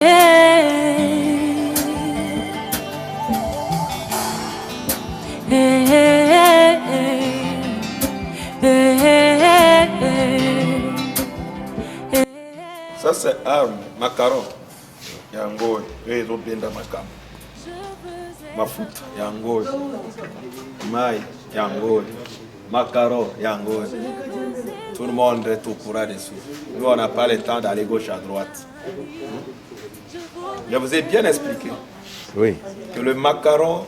Ça c'est arme, macaron, yango, ils ont bien dans ma cam. Mafuta, yango, maï, yango, macaron, yango. Tout le monde est au courant dessus. Nous on n'a pas le temps d'aller gauche à droite. Je vous ai bien expliqué que le macaron,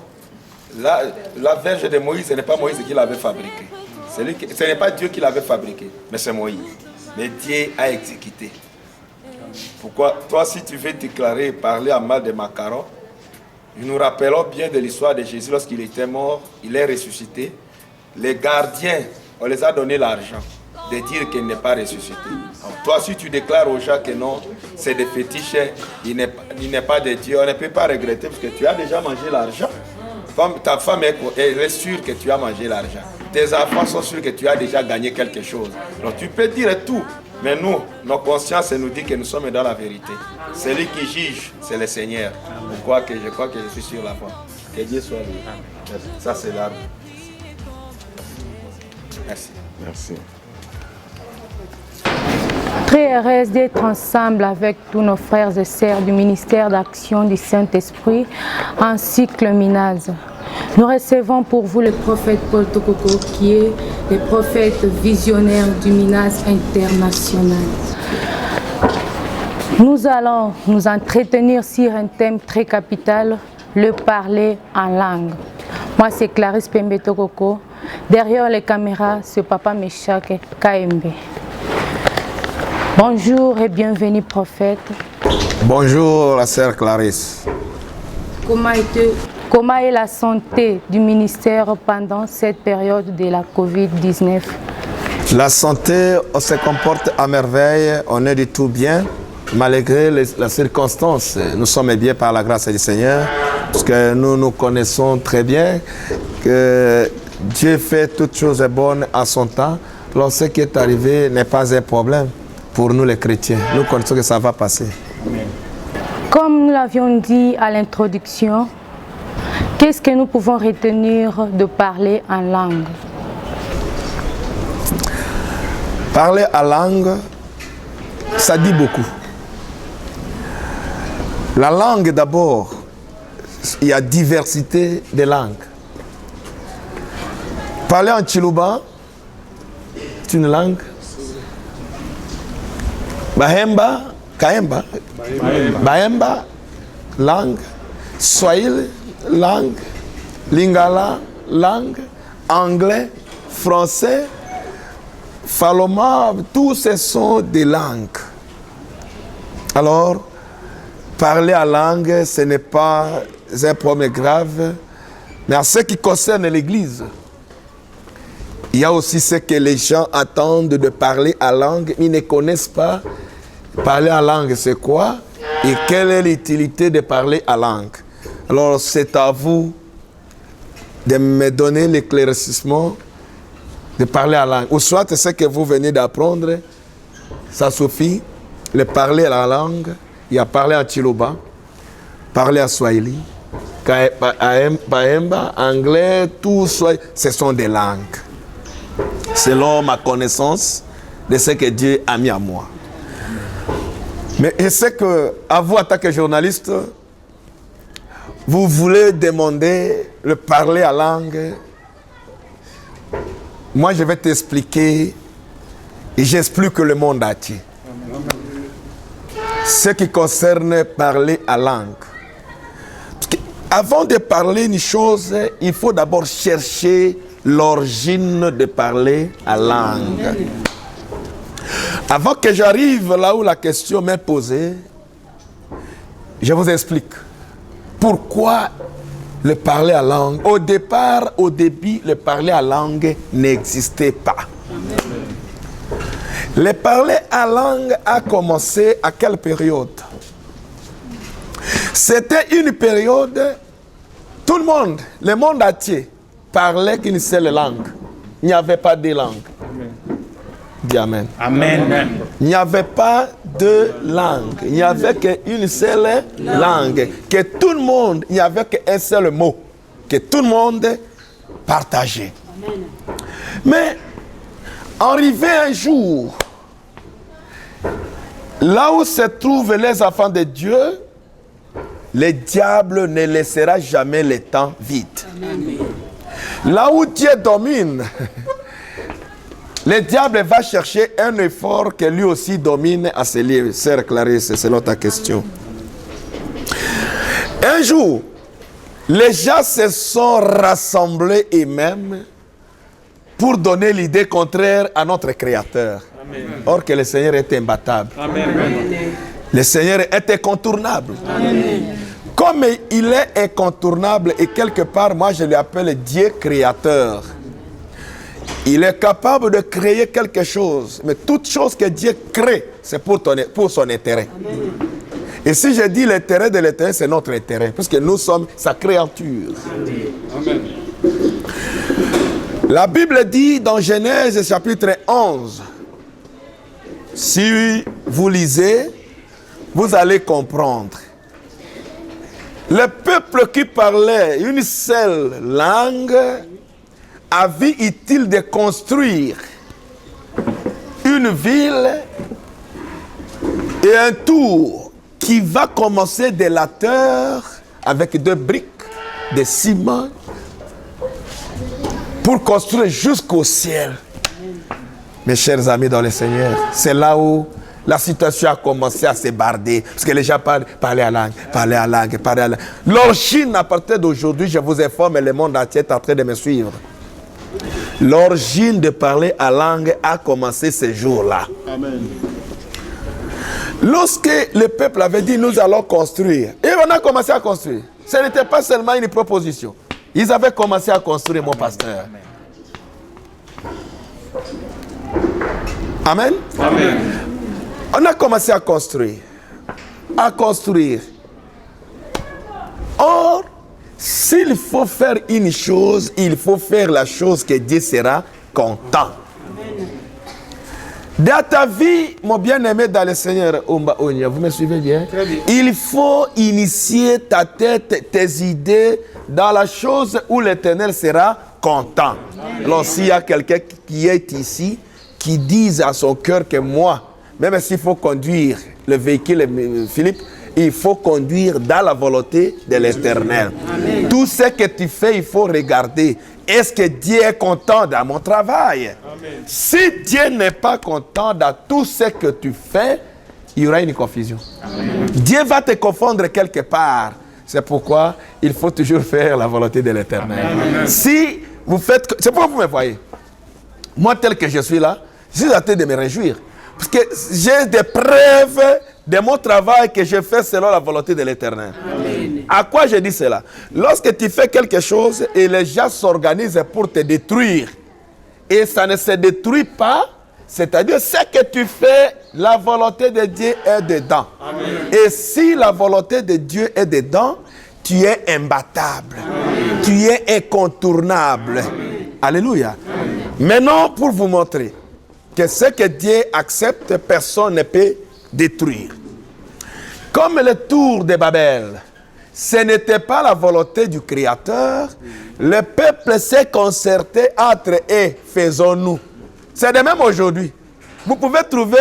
la verge de Moïse, ce n'est pas Moïse qui l'avait fabriqué. Ce n'est pas Dieu qui l'avait fabriqué, mais c'est Moïse. Mais Dieu a exécuté. Pourquoi? Toi, si tu veux déclarer et parler à mal des macarons, nous rappelons bien de l'histoire de Jésus lorsqu'il était mort, il est ressuscité. Les gardiens, on les a donné l'argent de dire qu'il n'est pas ressuscité. Donc, toi, si tu déclares aux gens que non, c'est des fétiches, il n'est pas de Dieu, on ne peut pas regretter parce que tu as déjà mangé l'argent. Ta femme est sûre que tu as mangé l'argent. Tes enfants sont sûrs que tu as déjà gagné quelque chose. Donc tu peux dire tout. Mais nous, nos consciences nous disent que nous sommes dans la vérité. Celui qui juge, c'est le Seigneur. Pourquoi que je crois que je suis sur la voie. Que Dieu soit loué. Ça, c'est l'arme. Merci. Merci. Très heureuse d'être ensemble avec tous nos frères et sœurs du ministère d'Action du Saint-Esprit ainsi que le MINAS. Nous recevons pour vous le prophète Paul Tokoko qui est le prophète visionnaire du MINAS international. Nous allons nous entretenir sur un thème très capital, le parler en langue. Moi c'est Clarisse Pembe Tokoko. Derrière les caméras, c'est Papa Meshak KMB. Bonjour et bienvenue prophète. Bonjour la sœur Clarisse. Comment est la santé du ministère pendant cette période de la Covid-19? La santé, on se comporte à merveille, on est du tout bien, malgré les circonstances. Nous sommes bien par la grâce du Seigneur, parce que nous connaissons très bien que Dieu fait toutes choses bonnes à son temps. Alors ce qui est arrivé n'est pas un problème pour nous les chrétiens. Nous connaissons que ça va passer. Comme nous l'avions dit à l'introduction, qu'est-ce que nous pouvons retenir de parler en langue? Parler en langue, ça dit beaucoup. La langue d'abord, il y a diversité de langues. Parler en Chiluba, c'est une langue. Bahemba, Kaemba, Bahemba, langue. Swahili, langue. Lingala, langue. Anglais, français, Faloma, tous ces sont des langues. Alors, parler en langue, ce n'est pas un problème grave, mais en ce qui concerne l'Église, il y a aussi ce que les gens attendent de parler en langue, ils ne connaissent pas. Parler en langue, c'est quoi? Et quelle est l'utilité de parler en langue? Alors, c'est à vous de me donner l'éclaircissement de parler en langue. Ou soit ce que vous venez d'apprendre, ça suffit. Le parler en langue, il y a parler en Chiluba, parler en Swahili, Bahemba, anglais, tout ça, ce sont des langues. Selon ma connaissance de ce que Dieu a mis à moi. Mais je sais que, à vous, en tant que journaliste, vous voulez demander le parler en langue. Moi, je vais t'expliquer, et j'explique le monde entier. Ce qui concerne parler en langue. Avant de parler une chose, il faut d'abord chercher l'origine de parler en langue. Avant que j'arrive là où la question m'est posée, je vous explique pourquoi le parler en langue. Au départ, au début, le parler en langue n'existait pas. Le parler en langue a commencé à quelle période? C'était une période, tout le monde, le monde entier, parlait qu'une seule langue. Il n'y avait pas de langue. Dis Amen. Amen. Il n'y avait pas deux langues. Il n'y avait qu'une seule langue. Que tout le monde, il n'y avait qu'un seul mot. Que tout le monde partageait. Amen. Mais, arrivé un jour, là où se trouvent les enfants de Dieu, le diable ne laissera jamais le temps vide. Amen. Là où Dieu domine, le diable va chercher un effort que lui aussi domine à ses livres. Sœur Clarisse, c'est ta question. Un jour, les gens se sont rassemblés eux-mêmes pour donner l'idée contraire à notre Créateur. Amen. Or que le Seigneur est imbattable. Amen. Le Seigneur est incontournable. Amen. Comme il est incontournable et quelque part, moi je l'appelle Dieu créateur. Il est capable de créer quelque chose. Mais toute chose que Dieu crée, c'est pour son intérêt. Amen. Et si je dis l'intérêt de l'Éternel, c'est notre intérêt. Parce que nous sommes sa créature. Amen. La Bible dit dans Genèse chapitre 11, si vous lisez, vous allez comprendre. Le peuple qui parlait une seule langue avait utile de construire une ville et un tour qui va commencer de la terre avec 2 briques de ciment pour construire jusqu'au ciel. Mes chers amis dans le Seigneur, c'est là où la situation a commencé à se barder. Parce que les gens parlaient à langue. L'origine, à partir d'aujourd'hui, je vous informe, le monde entier est en train de me suivre. L'origine de parler à langue a commencé ce jour-là. Amen. Lorsque le peuple avait dit, nous allons construire, et on a commencé à construire. Ce n'était pas seulement une proposition. Ils avaient commencé à construire, mon pasteur. Amen. Amen. On a commencé à construire. Or, s'il faut faire une chose, il faut faire la chose que Dieu sera content. Amen. Dans ta vie, mon bien-aimé dans le Seigneur, Omba Onya, vous me suivez bien? Très bien. Il faut initier ta tête, tes idées dans la chose où l'Éternel sera content. Amen. Alors, s'il y a quelqu'un qui est ici, qui dise à son cœur que moi, même s'il faut conduire le véhicule, Philippe, il faut conduire dans la volonté de l'Éternel. Tout ce que tu fais, il faut regarder. Est-ce que Dieu est content dans mon travail? Amen. Si Dieu n'est pas content dans tout ce que tu fais, il y aura une confusion. Amen. Dieu va te confondre quelque part. C'est pourquoi il faut toujours faire la volonté de l'Éternel. Si vous faites... C'est pourquoi vous me voyez. Moi, tel que je suis là, je suis en train de me réjouir. Parce que j'ai des preuves de mon travail que je fais selon la volonté de l'Éternel. À quoi je dis cela? Lorsque tu fais quelque chose et les gens s'organisent pour te détruire, et ça ne se détruit pas, c'est-à-dire ce que tu fais, la volonté de Dieu est dedans. Amen. Et si la volonté de Dieu est dedans, tu es imbattable. Amen. Tu es incontournable. Amen. Alléluia. Amen. Maintenant, pour vous montrer que ce que Dieu accepte, personne ne peut détruire. Comme le tour de Babel, ce n'était pas la volonté du Créateur, le peuple s'est concerté entre eux, faisons-nous. C'est de même aujourd'hui. Vous pouvez trouver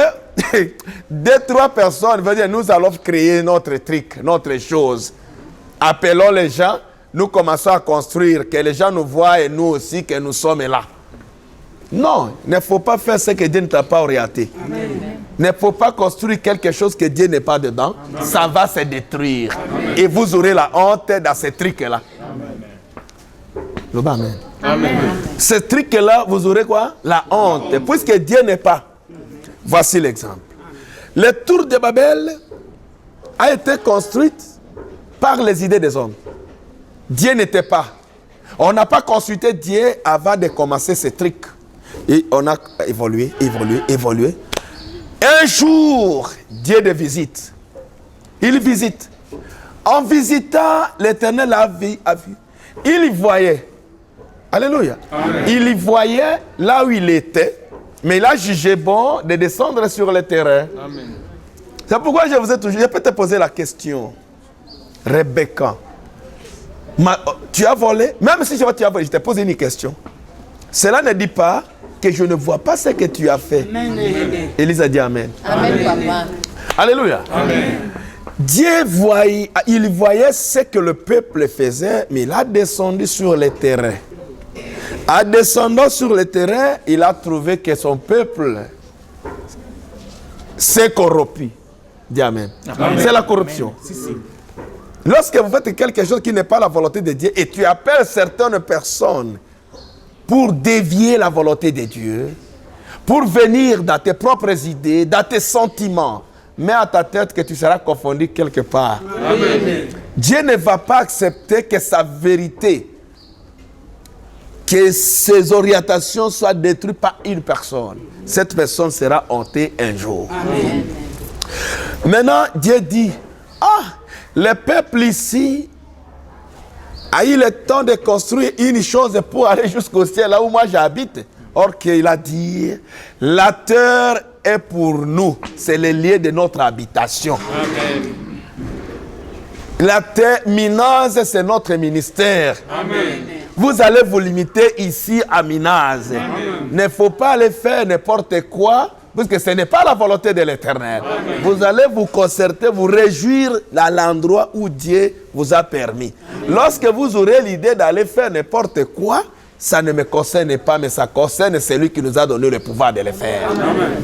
2-3 personnes, veut dire, nous allons créer notre truc, notre chose. Appelons les gens, nous commençons à construire, que les gens nous voient et nous aussi, que nous sommes là. Non, il ne faut pas faire ce que Dieu ne t'a pas orienté. Amen. Il ne faut pas construire quelque chose que Dieu n'est pas dedans. Amen. Ça va se détruire. Amen. Et vous aurez la honte dans ce truc-là. Amen. Amen. Amen. Ce truc-là, vous aurez quoi? La honte. Puisque Dieu n'est pas. Voici l'exemple. Le tour de Babel a été construite par les idées des hommes. Dieu n'était pas. On n'a pas consulté Dieu avant de commencer ce truc. Et on a évolué. Un jour, Dieu de visite. Il visite. En visitant, l'Éternel a vu. Il y voyait. Alléluia. Amen. Il y voyait là où il était. Mais il a jugé bon de descendre sur le terrain. Amen. C'est pourquoi je vous ai toujours... Je peux te poser la question. Rebecca, tu as volé? Même si tu as volé, je t'ai posé une question. Cela ne dit pas que je ne vois pas ce que tu as fait. Amen. Élise a dit Amen. Amen, papa. Alléluia. Amen. Dieu voyait, il voyait ce que le peuple faisait, mais il a descendu sur le terrain. En descendant sur le terrain, il a trouvé que son peuple s'est corrompu. Dis Amen. Amen. C'est la corruption. Si, si. Lorsque vous faites quelque chose qui n'est pas la volonté de Dieu et tu appelles certaines personnes pour dévier la volonté de Dieu, pour venir dans tes propres idées, dans tes sentiments, mets à ta tête que tu seras confondu quelque part. Amen. Dieu ne va pas accepter que sa vérité, que ses orientations soient détruites par une personne. Cette personne sera hantée un jour. Amen. Maintenant, Dieu dit, le peuple ici a eu le temps de construire une chose pour aller jusqu'au ciel, là où moi j'habite. Or qu'il a dit, la terre est pour nous. C'est le lieu de notre habitation. Amen. La terre, Minas, c'est notre ministère. Amen. Vous allez vous limiter ici à Minas. Il ne faut pas aller faire n'importe quoi, parce que ce n'est pas la volonté de l'Éternel. Vous allez vous concerter, vous réjouir à l'endroit où Dieu vous a permis. Amen. Lorsque vous aurez l'idée d'aller faire n'importe quoi, ça ne me concerne pas, mais ça concerne celui qui nous a donné le pouvoir de le faire. Amen.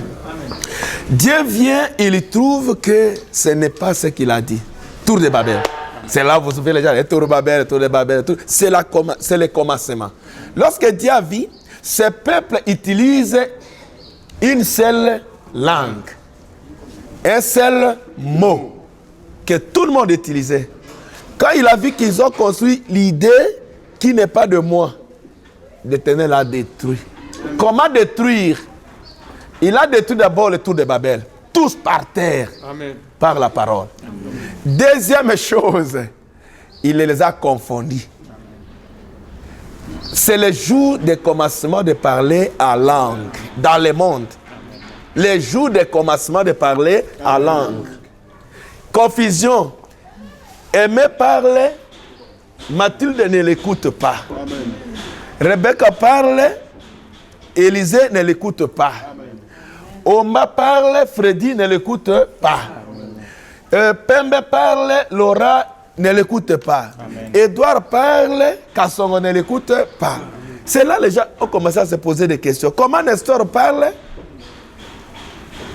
Dieu vient, il trouve que ce n'est pas ce qu'il a dit. Tour de Babel. C'est là où vous souvenez les gens, tour de Babel, c'est le commencement. Lorsque Dieu a vu, ce peuple utilise une seule langue, un seul mot que tout le monde utilisait. Quand il a vu qu'ils ont construit l'idée qui n'est pas de moi, l'Éternel l'a détruit. Comment détruire? Il a détruit d'abord le tour de Babel, tous par terre. Amen. Par la parole. Amen. Deuxième chose, il les a confondus. C'est le jour de commencement de parler à langue dans le monde. Le jour de commencement de parler à langue. Confusion. Aimé parle, Mathilde ne l'écoute pas. Amen. Rebecca parle, Élisée ne l'écoute pas. Amen. Oma parle, Freddy ne l'écoute pas. Pembe parle, Laura ne l'écoute pas. Amen. Edouard parle, Kassongo ne l'écoute pas. C'est là que les gens ont commencé à se poser des questions. Comment Nestor parle?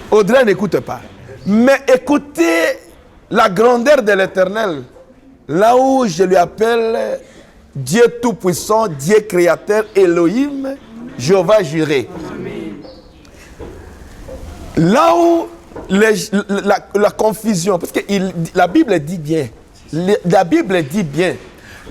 Audrey n'écoute pas. Mais écoutez la grandeur de l'Éternel. Là où je lui appelle Dieu Tout-Puissant, Dieu Créateur, Elohim, Jéhovah Jireh. Là où la confusion, parce que la Bible dit bien,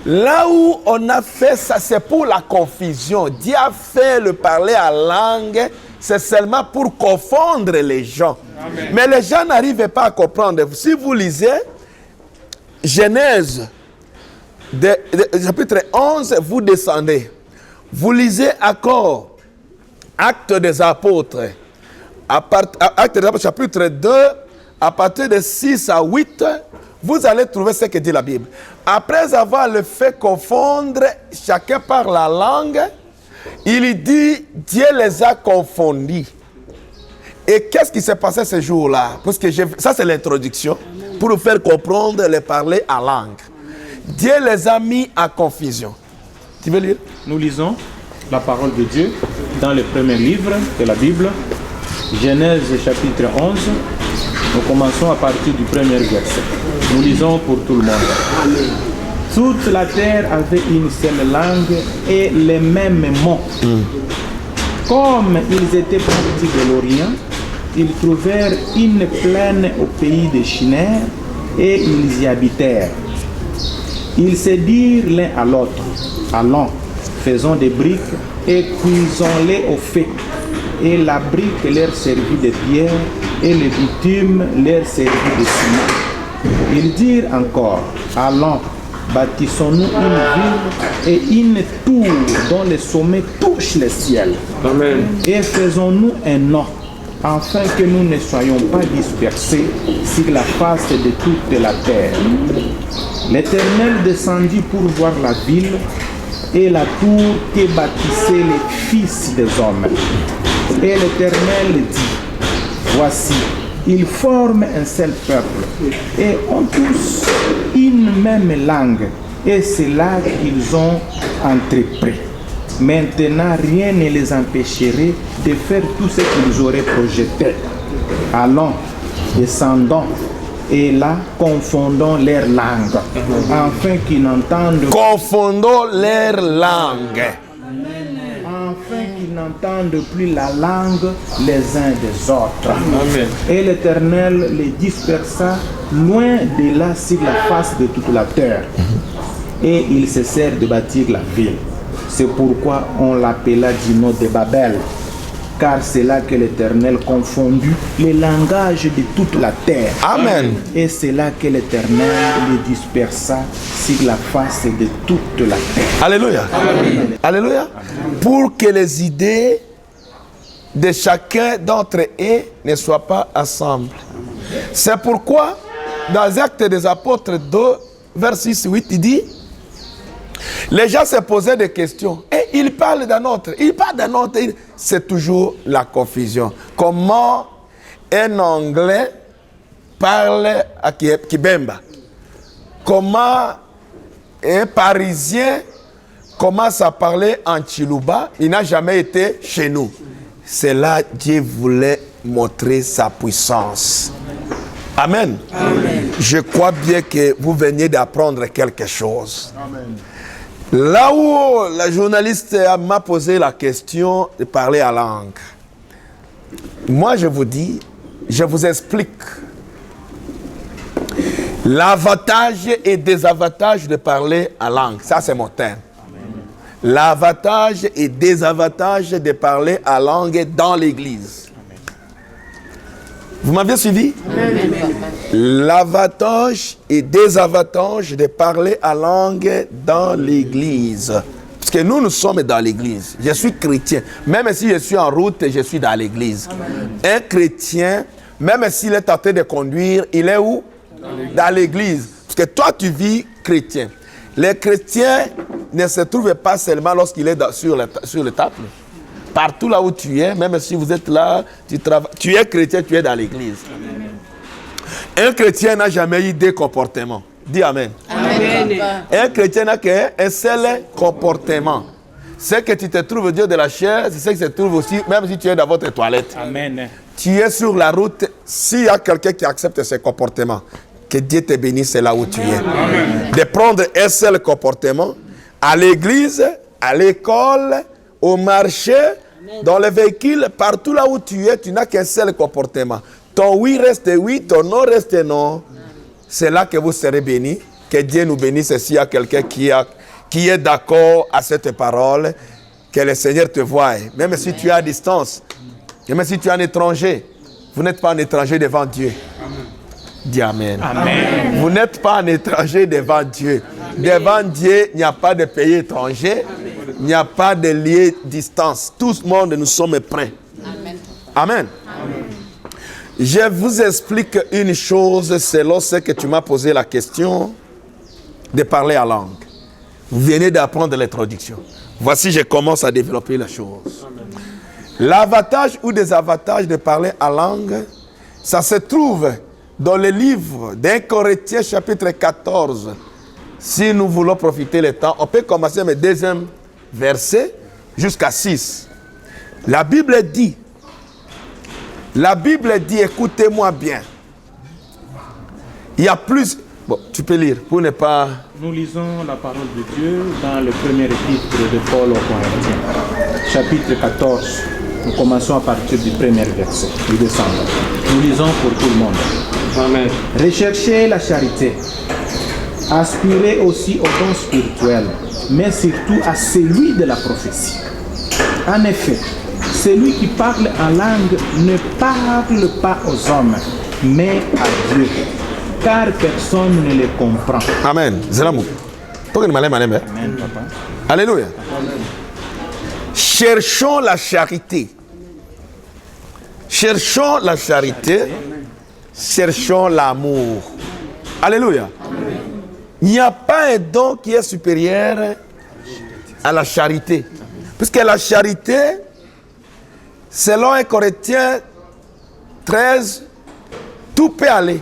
là où on a fait ça, c'est pour la confusion. Dieu a fait le parler à langue, c'est seulement pour confondre les gens. Amen. Mais les gens n'arrivent pas à comprendre. Si vous lisez Genèse, chapitre 11, vous descendez. Vous lisez encore Actes des Apôtres. Actes des Apôtres, chapitre 2, à partir de 6 à 8, vous allez trouver ce que dit la Bible. Après avoir le fait confondre, chacun par la langue, il dit, Dieu les a confondus. Et qu'est-ce qui s'est passé ce jour-là? Parce que ça, c'est l'introduction, pour nous faire comprendre les parler à langue. Dieu les a mis en confusion. Tu veux lire? Nous lisons la parole de Dieu dans le premier livre de la Bible, Genèse chapitre 11. Nous commençons à partir du premier verset. Nous lisons pour tout le monde. Amen. Toute la terre avait une seule langue et les mêmes mots. Comme ils étaient partis de l'Orient, ils trouvèrent une plaine au pays de Shinar et ils y habitèrent. Ils se dirent l'un à l'autre, allons, faisons des briques et cuisons-les au feu. Et la brique leur servit de pierre et le bitume leur servit de ciment. Ils dirent encore, allons, bâtissons-nous une ville et une tour dont le sommet touche le ciel. Amen. Et faisons-nous un nom, afin que nous ne soyons pas dispersés sur la face de toute la terre. L'Éternel descendit pour voir la ville et la tour que bâtissaient les fils des hommes. Et l'Éternel dit, voici, ils forment un seul peuple et ont tous une même langue, et c'est là qu'ils ont entrepris. Maintenant, rien ne les empêcherait de faire tout ce qu'ils auraient projeté. Allons, descendons, et là, confondons leurs langues, afin qu'ils n'entendent pas. Confondons leurs langues. Afin qu'ils n'entendent plus la langue les uns des autres. Amen. Et l'Éternel les dispersa loin de là sur la face de toute la terre. Et ils cessèrent de bâtir la ville. C'est pourquoi on l'appela du nom de Babel, car c'est là que l'Éternel confondit les langages de toute la terre. Amen. Et c'est là que l'Éternel les dispersa sur la face de toute la terre. Alléluia. Amen. Alléluia. Pour que les idées de chacun d'entre eux ne soient pas ensemble. C'est pourquoi, dans Actes des Apôtres 2, verset 6-8, il dit, les gens se posaient des questions. Et ils parlent d'un autre. Ils parlent d'un autre. C'est toujours la confusion. Comment un Anglais parle à Kibemba? Comment un Parisien commence à parler en Chiluba? Il n'a jamais été chez nous. C'est là que Dieu voulait montrer sa puissance. Amen. Amen. Je crois bien que vous veniez d'apprendre quelque chose. Amen. Là où la journaliste m'a posé la question de parler à langue, moi je vous dis, je vous explique l'avantage et désavantage de parler à langue. Ça c'est mon terme. L'avantage et désavantage de parler à langue dans l'église. Vous m'avez suivi? L'avantage et désavantage de parler à langue dans l'église. Parce que nous sommes dans l'église. Je suis chrétien. Même si je suis en route, je suis dans l'église. Un chrétien, même s'il est en train de conduire, il est où? Dans l'église. Parce que toi, tu vis chrétien. Les chrétiens ne se trouvent pas seulement lorsqu'il est sur le table. Partout là où tu es, même si vous êtes là, tu es chrétien, tu es dans l'église. Un chrétien n'a jamais eu deux comportements. Dis Amen. Amen. Un chrétien n'a qu'un seul comportement. Ce que tu te trouves Dieu de la chair, c'est ce qui se trouve aussi, même si tu es dans votre toilette. Amen. Tu es sur la route, s'il y a quelqu'un qui accepte ce comportement, que Dieu te bénisse là où tu es. Amen. De prendre un seul comportement, à l'église, à l'école, au marché, dans le véhicule, partout là où tu es, tu n'as qu'un seul comportement. Ton oui reste oui, ton non reste non. C'est là que vous serez bénis. Que Dieu nous bénisse s'il y a quelqu'un qui est d'accord à cette parole. Que le Seigneur te voie. Même si tu es à distance, même si tu es un étranger, vous n'êtes pas un étranger devant Dieu. Dis Amen. Amen. Vous n'êtes pas un étranger devant Dieu. Devant Dieu, il n'y a pas de pays étranger. Il n'y a pas de lieu distance. Tout le monde, nous sommes prêts. Amen. Amen. Amen. Je vous explique une chose selon ce que tu m'as posé la question de parler à langue. Vous venez d'apprendre l'introduction. Voici, je commence à développer la chose. L'avantage ou désavantage de parler à langue, ça se trouve dans le livre d'Un Corinthiens chapitre 14. Si nous voulons profiter du temps, on peut commencer le deuxième verset jusqu'à 6. La Bible dit, écoutez-moi bien. Il y a plus... Bon, tu peux lire pour ne pas... Nous lisons la parole de Dieu dans le premier épître de Paul aux Corinthiens, chapitre 14. Nous commençons à partir du premier verset. Nous descendons. Nous lisons pour tout le monde. Amen. Recherchez la charité. Aspirez aussi aux dons spirituels, mais surtout à celui de la prophétie. En effet, celui qui parle en langue ne parle pas aux hommes, mais à Dieu, car personne ne les comprend. Amen. Amen, papa. Alléluia. Amen. Cherchons la charité. Cherchons la charité, cherchons l'amour. Alléluia. Il n'y a pas un don qui est supérieur à la charité. Puisque la charité, selon 1 Corinthiens 13, tout peut aller.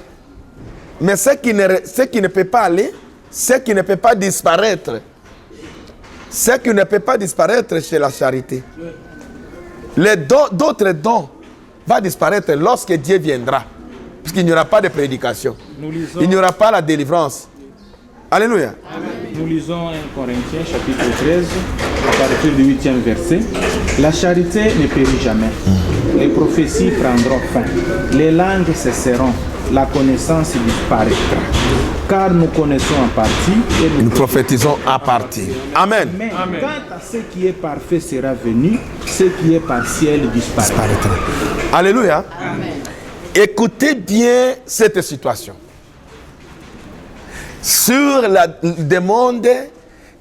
Mais ce qui ne peut pas aller, ce qui ne peut pas disparaître, ce qui ne peut pas disparaître chez la charité. Les dons, d'autres dons vont disparaître lorsque Dieu viendra. Puisqu'il n'y aura pas de prédication. Il n'y aura pas la délivrance. Alléluia. Amen. Nous lisons 1 Corinthiens chapitre 13, à partir du 8e verset. La charité ne périt jamais. Les prophéties prendront fin. Les langues cesseront. La connaissance disparaîtra. Car nous connaissons en partie et nous prophétisons à partie. Amen. Mais quant à ce qui est parfait sera venu, ce qui est partiel disparaîtra. Alléluia. Amen. Écoutez bien cette situation. Sur la demande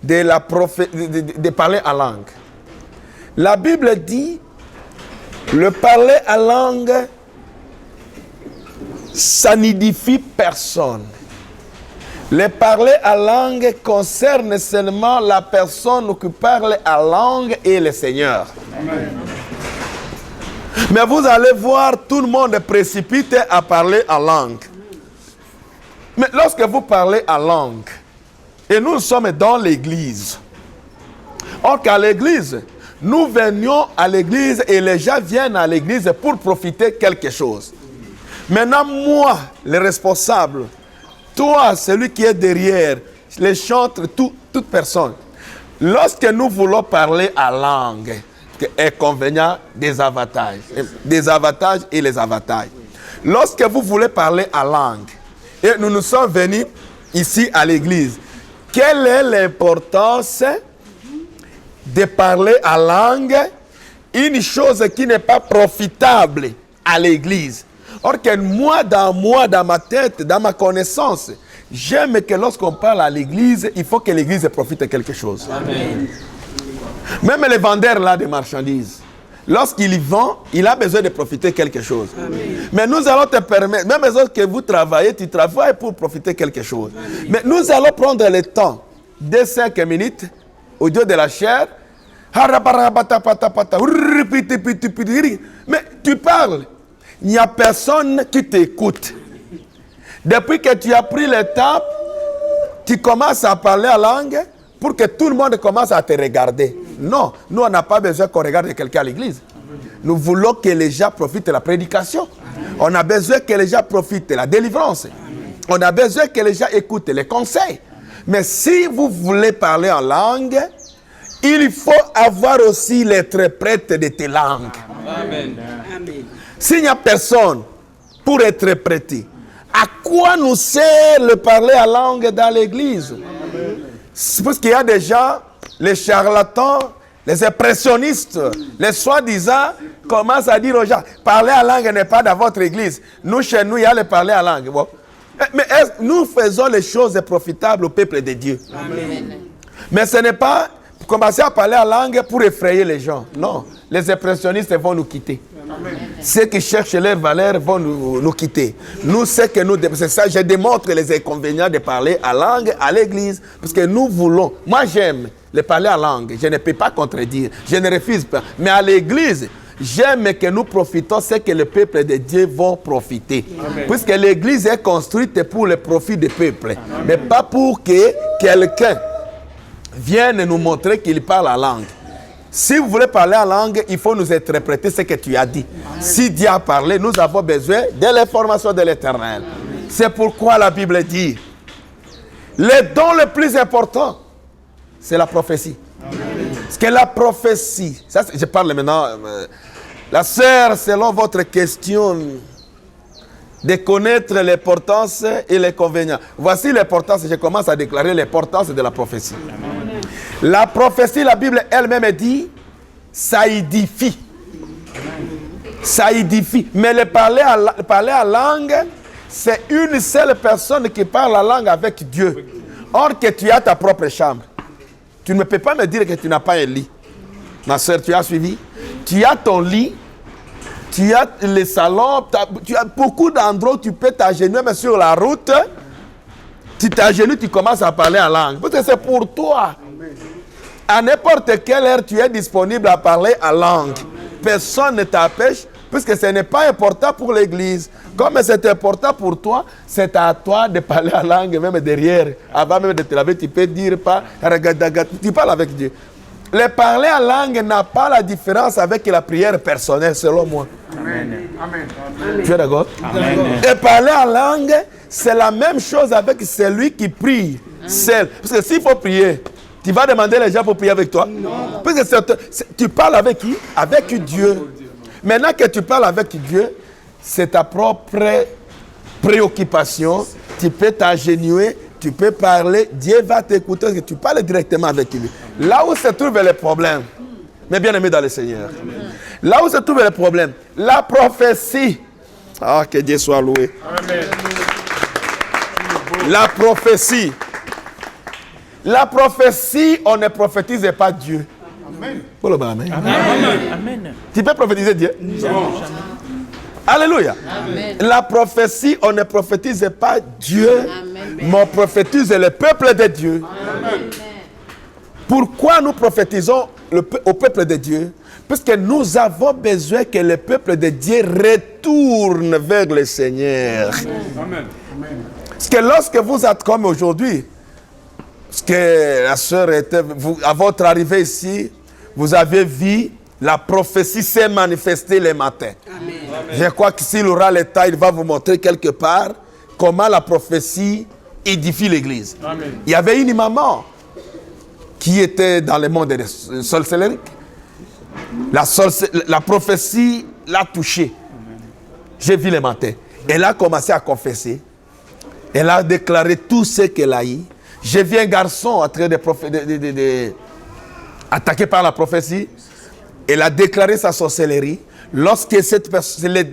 de parler en langue. La Bible dit, le parler en langue, ça n'édifie personne. Le parler en langue concerne seulement la personne qui parle en langue et le Seigneur. Amen. Mais vous allez voir, tout le monde est précipité à parler en langue. Mais lorsque vous parlez en langue, et nous sommes dans l'église, or qu'à l'église, nous venions à l'église et les gens viennent à l'église pour profiter quelque chose. Maintenant, moi, le responsable, toi, celui qui est derrière, les chantres, toute personne, lorsque nous voulons parler en langue, inconvénients, des avantages et les avantages. Lorsque vous voulez parler en langue, et nous nous sommes venus ici à l'église, quelle est l'importance de parler en langue, une chose qui n'est pas profitable à l'église? Or que moi, dans ma tête, dans ma connaissance, j'aime que lorsqu'on parle à l'église, il faut que l'église profite de quelque chose. Amen. Même les vendeurs là de marchandises, lorsqu'il vend, il a besoin de profiter de quelque chose. Amen. Mais nous allons te permettre, même lorsque vous travaillez, tu travailles pour profiter de quelque chose. Amen. Mais nous allons prendre le temps de 5 minutes au Dieu de la chair. Mais tu parles, il n'y a personne qui t'écoute. Depuis que tu as pris le temps, tu commences à parler en langue pour que tout le monde commence à te regarder. Non, nous on n'a pas besoin qu'on regarde quelqu'un à l'église. Nous voulons que les gens profitent de la prédication. On a besoin que les gens profitent de la délivrance. On a besoin que les gens écoutent les conseils. Mais si vous voulez parler en langue, il faut avoir aussi l'interprète de tes langues. Amen. S'il n'y a personne pour interpréter, à quoi nous sert le parler en langue dans l'église? C'est parce qu'il y a des gens, les charlatans, les impressionnistes, les soi-disant, commencent à dire aux gens, parler en langue n'est pas dans votre église. Nous, chez nous, il y a le parler en langue. Bon. Mais nous faisons les choses profitables au peuple de Dieu. Amen. Mais ce n'est pas commencer à parler en langue pour effrayer les gens. Non, les impressionnistes vont nous quitter. Amen. Ceux qui cherchent leur valeur vont nous quitter. Nous, c'est ça, je démontre les inconvénients de parler en langue à l'église. Parce que nous voulons, moi j'aime le parler en langue. Je ne peux pas contredire, je ne refuse pas. Mais à l'église, j'aime que nous profitons, c'est que le peuple de Dieu va profiter. Amen. Puisque l'église est construite pour le profit du peuple. Amen. Mais pas pour que quelqu'un vienne nous montrer qu'il parle en langue. Si vous voulez parler en langue, il faut nous interpréter ce que tu as dit. Amen. Si Dieu a parlé, nous avons besoin de l'information de l'Éternel. C'est pourquoi la Bible dit, le don le plus important, c'est la prophétie. Amen. Parce que la prophétie, ça, je parle maintenant, la sœur, selon votre question, de connaître l'importance et les inconvénients. Voici l'importance, je commence à déclarer l'importance de la prophétie. Amen. La prophétie, la Bible elle-même dit, ça édifie. Ça édifie. Mais le parler en langue, c'est une seule personne qui parle la langue avec Dieu. Or que tu as ta propre chambre. Tu ne peux pas me dire que tu n'as pas un lit. Ma soeur, tu as suivi? Tu as ton lit. tu as les salons, tu as beaucoup d'endroits où tu peux t'agenouiller, mais sur la route, tu t'agenouilles, tu commences à parler en langue. Parce que c'est pour toi. À n'importe quelle heure, tu es disponible à parler en langue. Personne ne t'empêche, puisque ce n'est pas important pour l'église. Comme c'est important pour toi, c'est à toi de parler en langue, même derrière. Avant même de te laver, tu peux dire pas, tu parles avec Dieu. Le parler en langue n'a pas la différence avec la prière personnelle, selon moi. Amen. Amen. Tu es d'accord? Et parler en langue, c'est la même chose avec celui qui prie seul. Parce que s'il faut prier, tu vas demander les gens pour prier avec toi? Non. Parce que tu parles avec qui? Avec Dieu. Maintenant que tu parles avec Dieu, c'est ta propre préoccupation. Tu peux t'agenouiller, tu peux parler. Dieu va t'écouter parce que tu parles directement avec lui. Là où se trouve le problème, mes bien-aimés dans le Seigneur, là où se trouve le problème, la prophétie. Ah, que Dieu soit loué. Amen. La prophétie. La prophétie, on ne prophétise pas Dieu. Amen. Amen. Amen. Amen. Tu peux prophétiser Dieu? Non. Alléluia. Amen. La prophétie, on ne prophétise pas Dieu, mais on prophétise le peuple de Dieu. Amen. Pourquoi nous prophétisons au peuple de Dieu? Parce que nous avons besoin que le peuple de Dieu retourne vers le Seigneur. Amen. Parce que lorsque vous êtes comme aujourd'hui, parce que la sœur était, à votre arrivée ici, vous avez vu la prophétie s'est manifestée le matin. Amen. Je crois que s'il aura le temps, il va vous montrer quelque part comment la prophétie édifie l'église. Amen. Il y avait une maman qui était dans le monde des sorcelleries. La prophétie l'a touchée. J'ai vu le matin. Elle a commencé à confesser. Elle a déclaré tout ce qu'elle a eu. J'ai vu un garçon en train de attaqué par la prophétie. Elle a déclaré sa sorcellerie. Lorsque les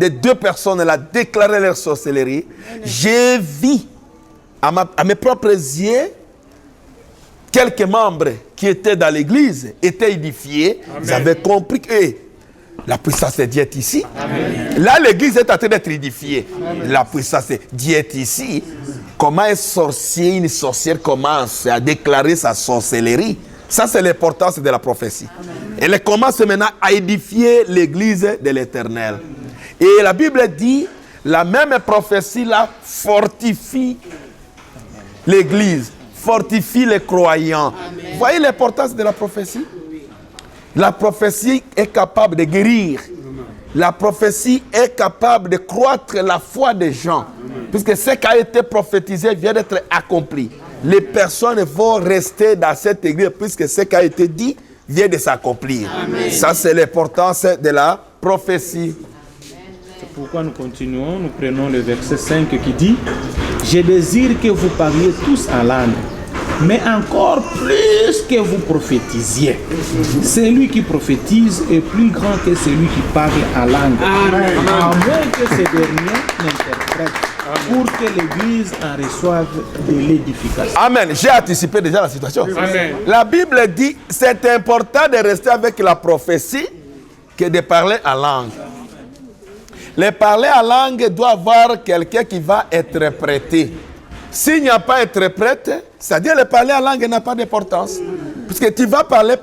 deux personnes elle a déclaré leur sorcellerie, j'ai vu à mes propres yeux quelques membres qui étaient dans l'église étaient édifiés. Amen. Ils avaient compris que la puissance de Dieu est ici. Amen. Là, l'église est en train d'être édifiée. Amen. La puissance de Dieu est ici. Comment un sorcier, une sorcière commence à déclarer sa sorcellerie? Ça, c'est l'importance de la prophétie. Amen. Elle commence maintenant à édifier l'église de l'Éternel. Et la Bible dit, la même prophétie là fortifie l'église, fortifie les croyants. Amen. Vous voyez l'importance de la prophétie? La prophétie est capable de guérir. La prophétie est capable de croître la foi des gens. Puisque ce qui a été prophétisé vient d'être accompli. Les personnes vont rester dans cette église puisque ce qui a été dit vient de s'accomplir. Ça, c'est l'importance de la prophétie. C'est pourquoi nous continuons, nous prenons le verset 5 qui dit « Je désire que vous parliez tous en langue, mais encore plus que vous prophétisiez. Celui qui prophétise est plus grand que celui qui parle en langue, à moins que ce dernier n'interprète. Pour que l'Église en reçoive de l'édification. » Amen. J'ai anticipé déjà la situation. Amen. La Bible dit c'est important de rester avec la prophétie que de parler en langue. Le parler en langue doit avoir quelqu'un qui va interpréter. S'il n'y a pas interprète, c'est-à-dire le parler en langue n'a pas d'importance. Parce que tu vas parler,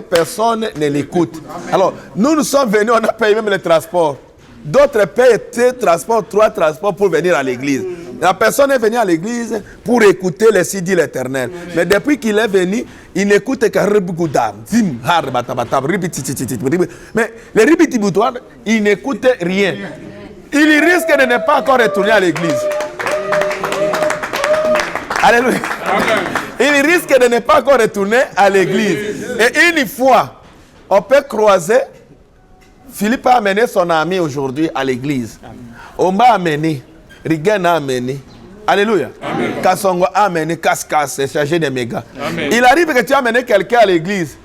personne ne l'écoute. Alors, nous sommes venus, on a payé même le transport. D'autres payent 3 transports pour venir à l'église. La personne est venue à l'église pour écouter les CD de l'Éternel. Mais depuis qu'il est venu, il n'écoute que mais les ribitiboutoirs, il n'écoute rien. Il risque de ne pas encore retourner à l'église. Alléluia. Il risque de ne pas encore retourner à l'église. Et une fois, on peut croiser. Philippe a amené son ami aujourd'hui à l'église. On m'a amené. Rigen a amené. Alléluia. Kassongo a amené. Kaskas, chargé de méga. Il arrive que tu as amené quelqu'un à l'église.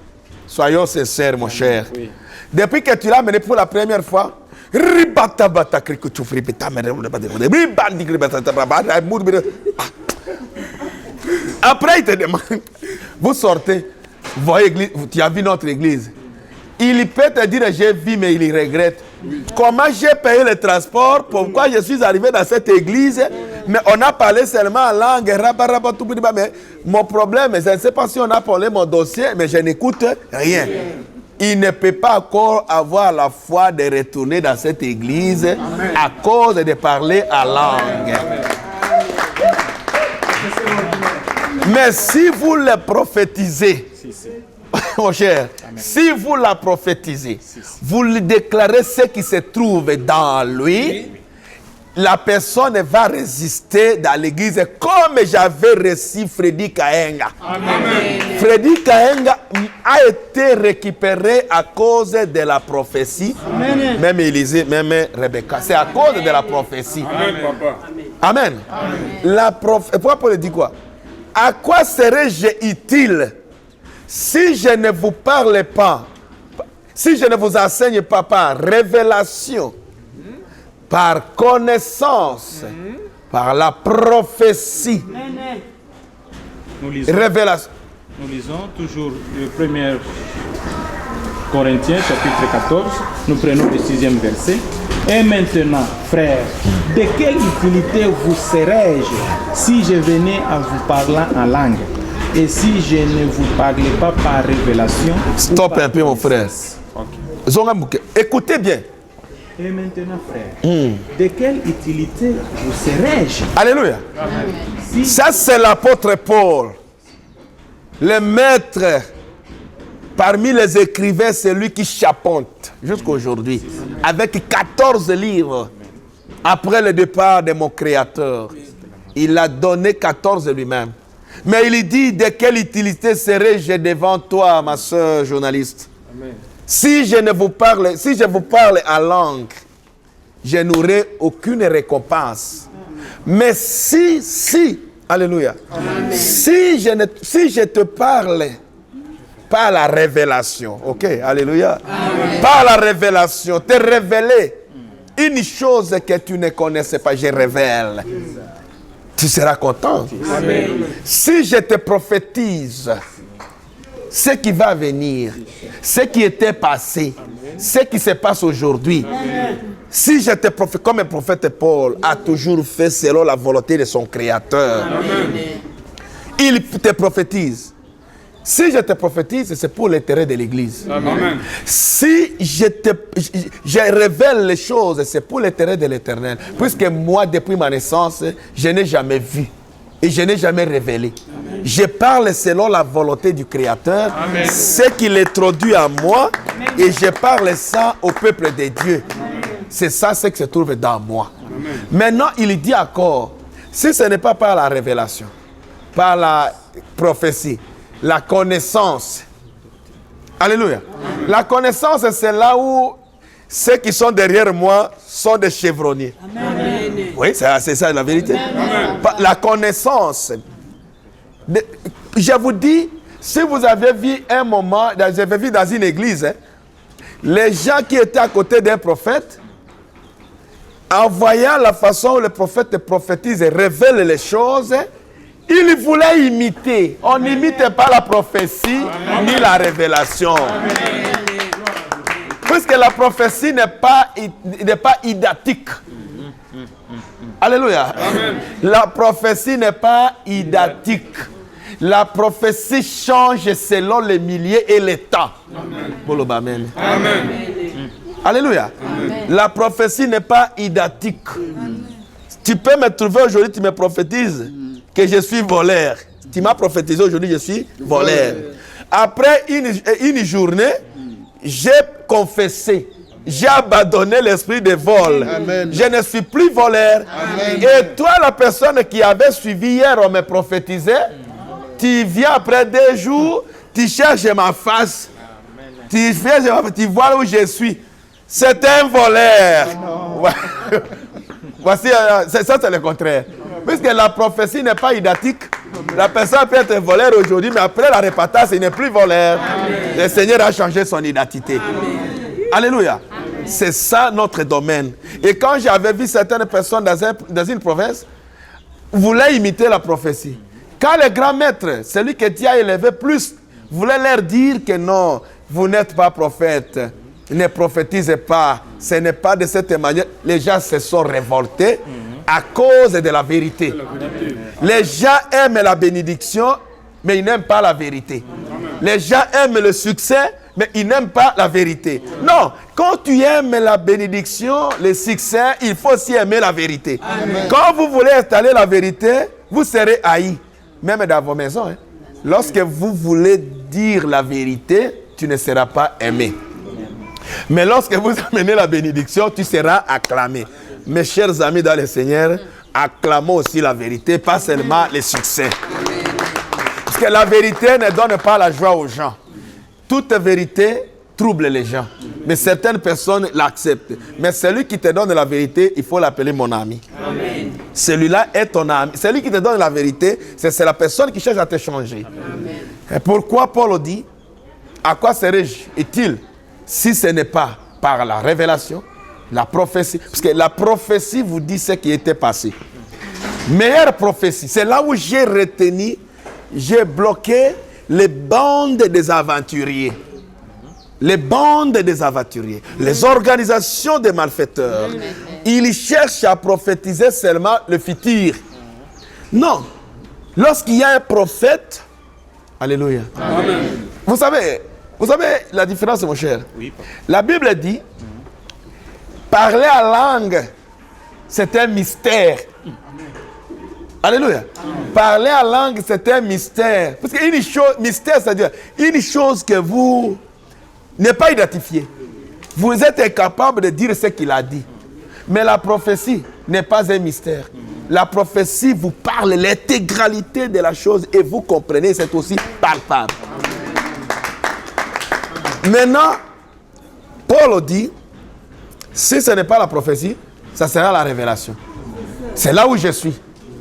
Soyons sincères, mon cher. Oui. Depuis que tu l'as amené pour la première fois, après il te demande, vous sortez, vous voyez, tu as vu notre église. Il peut te dire j'ai vu mais il regrette. Comment j'ai payé le transport? Pourquoi je suis arrivé dans cette église? Mais on a parlé seulement en langue. Mais mon problème, je ne sais pas si on a parlé mon dossier, mais je n'écoute rien. Il ne peut pas encore avoir la foi de retourner dans cette église à cause de parler en langue. Mais si vous le prophétisez, mon cher, si vous la prophétisez, vous lui déclarez ce qui se trouve dans lui, la personne va résister dans l'église comme j'avais reçu Freddy Kaenga. Freddy Kaenga a été récupéré à cause de la prophétie. Amen. Même Élisée, même Rebecca. C'est à cause de la prophétie. Amen. Amen. La pourquoi Paul dit quoi? À quoi serais-je utile si je ne vous parle pas, si je ne vous enseigne pas par révélation, par connaissance, par la prophétie, révélation. Nous lisons toujours le 1er Corinthiens chapitre 14, nous prenons le 6e verset. Et maintenant, frères, de quelle utilité vous serais-je si je venais à vous parler en langue? Et si je ne vous parlais pas par révélation? Stop un peu, mon frère. Okay. Écoutez bien. Et maintenant, frère, de quelle utilité vous serais-je? Alléluia. Si... Ça, c'est l'apôtre Paul. Le maître, parmi les écrivains, c'est lui qui chapeaute jusqu'à aujourd'hui. Avec 14 livres. Après le départ de mon Créateur. Il a donné 14 lui-même. Mais il dit, de quelle utilité serais-je devant toi, ma soeur journaliste? Amen. Si je vous parle en langue, je n'aurai aucune récompense. Mais alléluia, si je te parle par la révélation, ok, alléluia, amen. Par la révélation, te révéler une chose que tu ne connaissais pas, je révèle. Tu seras content. Amen. Si je te prophétise ce qui va venir, ce qui était passé, ce qui se passe aujourd'hui, si je te prophétise, comme le prophète Paul a toujours fait selon la volonté de son Créateur, amen. Il te prophétise. Si je te prophétise, c'est pour l'intérêt de l'Église. Amen. Si je révèle les choses, c'est pour l'intérêt de l'Éternel. Puisque moi, depuis ma naissance, je n'ai jamais vu et je n'ai jamais révélé. Amen. Je parle selon la volonté du Créateur, amen. Ce qu'il introduit à moi, amen. Et je parle ça au peuple de Dieu. Amen. C'est ça ce qui se trouve dans moi. Amen. Maintenant, il dit encore, si ce n'est pas par la révélation, par la prophétie, la connaissance. Alléluia. Amen. La connaissance, c'est là où ceux qui sont derrière moi sont des chevronniers. Amen. Oui, c'est ça la vérité. Amen. La connaissance. Je vous dis, si vous avez vu un moment, j'avais vu dans une église, les gens qui étaient à côté d'un prophète, en voyant la façon où le prophète prophétise et révèle les choses, il voulait imiter. On n'imite pas la prophétie, amen. Ni la révélation. Amen. Puisque la prophétie n'est pas identique. Alléluia. Amen. La prophétie n'est pas identique. La prophétie change selon les milieux et les temps. Amen. Amen. Amen. Alléluia. Amen. La prophétie n'est pas identique. Amen. Tu peux me trouver aujourd'hui, tu me prophétises que je suis voleur. Tu m'as prophétisé aujourd'hui, je suis voleur. Après une journée, j'ai confessé. J'ai abandonné l'esprit de vol. Amen. Je ne suis plus voleur. Amen. Et toi, la personne qui avait suivi hier, on me prophétisait, tu viens après 2 jours, tu cherches ma face. Tu vois où je suis. C'est un voleur. Voici, ça c'est le contraire. Puisque la prophétie n'est pas identique. La personne peut être voleur aujourd'hui, mais après la répartage, il n'est plus voleur. Amen. Le Seigneur a changé son identité. Amen. Alléluia. Amen. C'est ça notre domaine. Et quand j'avais vu certaines personnes dans une province, voulaient imiter la prophétie. Quand le grand maître, celui que Dieu a élevé plus, voulait leur dire que non, vous n'êtes pas prophète, ne prophétisez pas. Ce n'est pas de cette manière. Les gens se sont révoltés à cause de la vérité. Les gens aiment la bénédiction, mais ils n'aiment pas la vérité. Les gens aiment le succès, mais ils n'aiment pas la vérité. Non, quand tu aimes la bénédiction, le succès, il faut aussi aimer la vérité. Amen. Quand vous voulez installer la vérité, vous serez haïs, même dans vos maisons. Hein. Lorsque vous voulez dire la vérité, tu ne seras pas aimé. Mais lorsque vous amenez la bénédiction, tu seras acclamé. Mes chers amis dans le Seigneur, acclamons aussi la vérité, pas seulement le succès. Parce que la vérité ne donne pas la joie aux gens. Toute vérité trouble les gens. Mais certaines personnes l'acceptent. Mais celui qui te donne la vérité, il faut l'appeler mon ami. Amen. Celui-là est ton ami. Celui qui te donne la vérité, c'est la personne qui cherche à te changer. Amen. Et pourquoi Paul dit, à quoi serais-je utile si ce n'est pas par la révélation, la prophétie? Parce que la prophétie vous dit ce qui était passé. Meilleure prophétie, c'est là où j'ai retenu, j'ai bloqué les bandes des aventuriers. Les bandes des aventuriers. Les organisations des malfaiteurs. Ils cherchent à prophétiser seulement le futur. Non. Lorsqu'il y a un prophète, alléluia. Amen. Vous savez la différence, mon cher? Oui. La Bible dit, parler à langue, c'est un mystère. Alléluia. Parler à langue, c'est un mystère. Parce qu'une chose, mystère, c'est-à-dire une chose que vous n'êtes pas identifiée. Vous êtes incapable de dire ce qu'il a dit. Mais la prophétie n'est pas un mystère. La prophétie vous parle l'intégralité de la chose et vous comprenez, c'est aussi palpable. Maintenant, Paul dit, si ce n'est pas la prophétie, ça sera la révélation. C'est là où je suis.